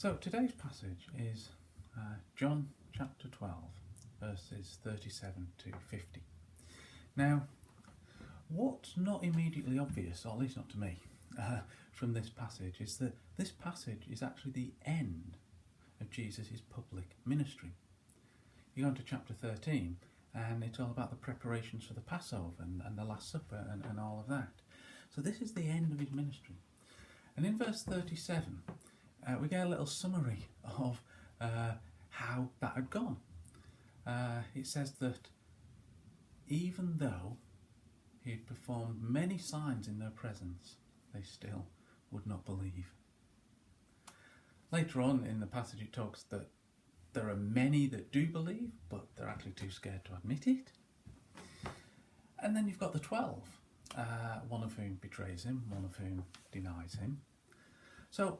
So today's passage is John chapter 12, verses 37 to 50. Now, what's not immediately obvious, or at least not to me, from this passage is that this passage is actually the end of Jesus' public ministry. You go into chapter 13 and it's all about the preparations for the Passover and the Last Supper and all of that. So this is the end of his ministry. And in verse 37, we get a little summary of how that had gone. It says that even though he had performed many signs in their presence, they still would not believe. Later on in the passage it talks that there are many that do believe, but they're actually too scared to admit it. And then you've got the 12, one of whom betrays him, one of whom denies him. So,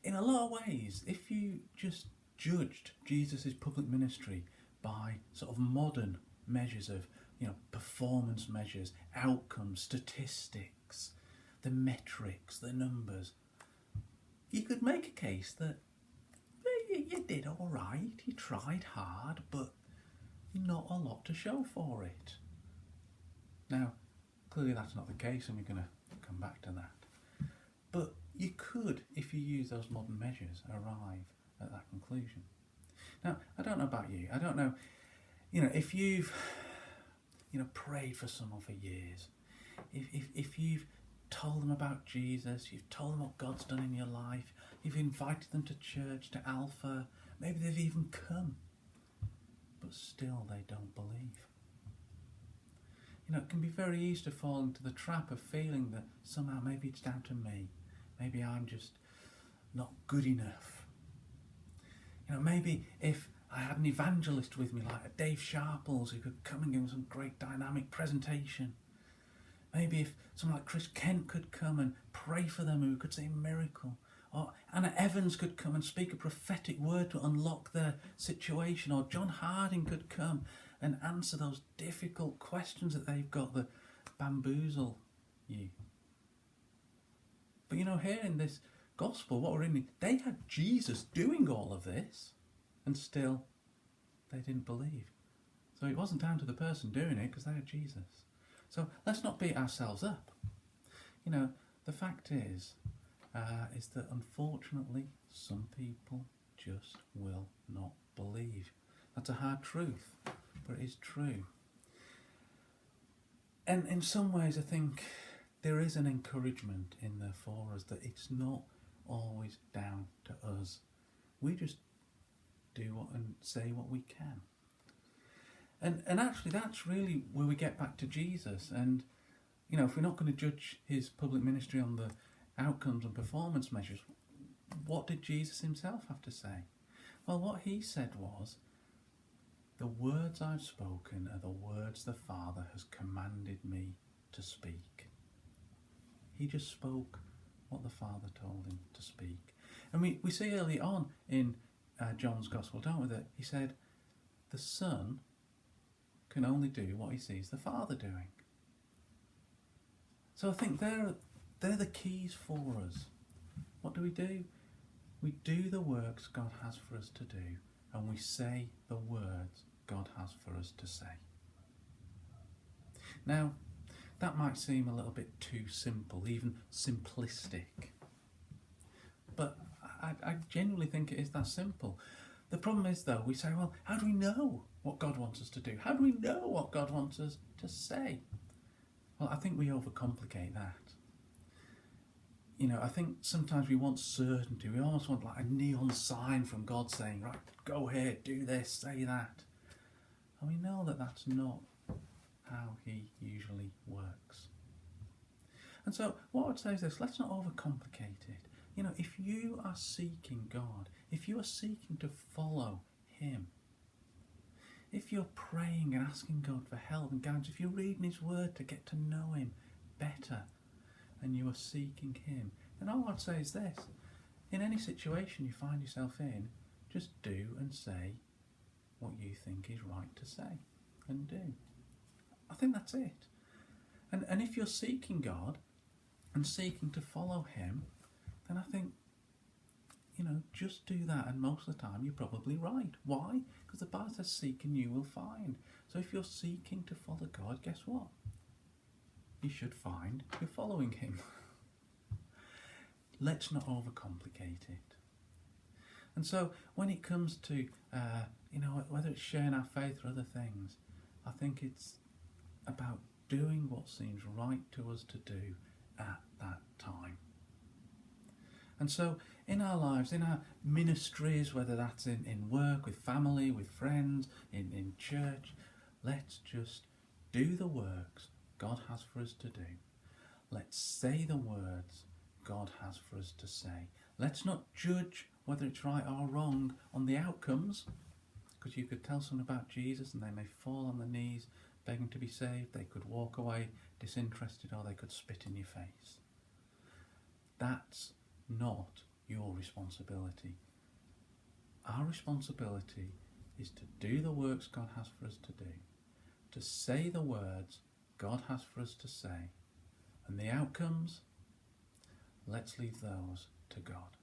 in a lot of ways, if you just judged Jesus' public ministry by sort of modern measures of, performance measures, outcomes, statistics, the metrics, the numbers, you could make a case that you did all right, you tried hard, but not a lot to show for it. Now, clearly that's not the case, and we're going to come back to that. But you could, if you use those modern measures, arrive at that conclusion. Now, I don't know about you. I don't know, if you've, prayed for someone for years, if you've told them about Jesus, you've told them what God's done in your life, you've invited them to church, to Alpha, maybe they've even come, but still they don't believe. It can be very easy to fall into the trap of feeling that somehow maybe it's down to me. Maybe I'm just not good enough. Maybe if I had an evangelist with me like a Dave Sharples who could come and give some great dynamic presentation. Maybe if someone like Chris Kent could come and pray for them, who could say a miracle. Or Anna Evans could come and speak a prophetic word to unlock their situation. Or John Harding could come and answer those difficult questions that they've got that bamboozle you. But here in this gospel, what we're reading, they had Jesus doing all of this, and still they didn't believe. So it wasn't down to the person doing it, because they had Jesus. So let's not beat ourselves up. The fact is that unfortunately some people just will not believe. That's a hard truth, but it is true. And in some ways I think there is an encouragement in there for us that it's not always down to us. We just do and say what we can. And actually that's really where we get back to Jesus. And if we're not going to judge his public ministry on the outcomes and performance measures, what did Jesus himself have to say? Well, what he said was, the words I've spoken are the words the Father has commanded me to speak. He just spoke what the Father told him to speak. And we see early on in John's Gospel, don't we, that he said, the Son can only do what he sees the Father doing. So I think they're the keys for us. What do? We do the works God has for us to do, and we say the words God has for us to say. Now, that might seem a little bit too simple, even simplistic. But I genuinely think it is that simple. The problem is, though, we say, well, how do we know what God wants us to do? How do we know what God wants us to say? Well, I think we overcomplicate that. I think sometimes we want certainty. We almost want like a neon sign from God saying, right, go here, do this, say that. And we know that that's not how he usually works. And so what I would say is this, let's not overcomplicate it. If you are seeking God, if you are seeking to follow him, if you're praying and asking God for help and guidance, if you're reading his word to get to know him better, and you are seeking him, then all I'd say is this, in any situation you find yourself in, just do and say what you think is right to say and do. I think that's it. And if you're seeking God and seeking to follow him, then I think just do that, and most of the time you're probably right. Why? Because the Bible says, seek and you will find. So if you're seeking to follow God, guess what? You should find you're following him. Let's not overcomplicate it. And so when it comes to, whether it's sharing our faith or other things, I think it's about doing what seems right to us to do at that time. And so in our lives, in our ministries, whether that's in work, with family, with friends, in church, let's just do the works God has for us to do. Let's say the words God has for us to say. Let's not judge whether it's right or wrong on the outcomes, because you could tell someone about Jesus and they may fall on their knees begging to be saved. They could walk away disinterested, or they could spit in your face. That's not your responsibility. Our responsibility is to do the works God has for us to do, to say the words God has for us to say, and the outcomes, let's leave those to God.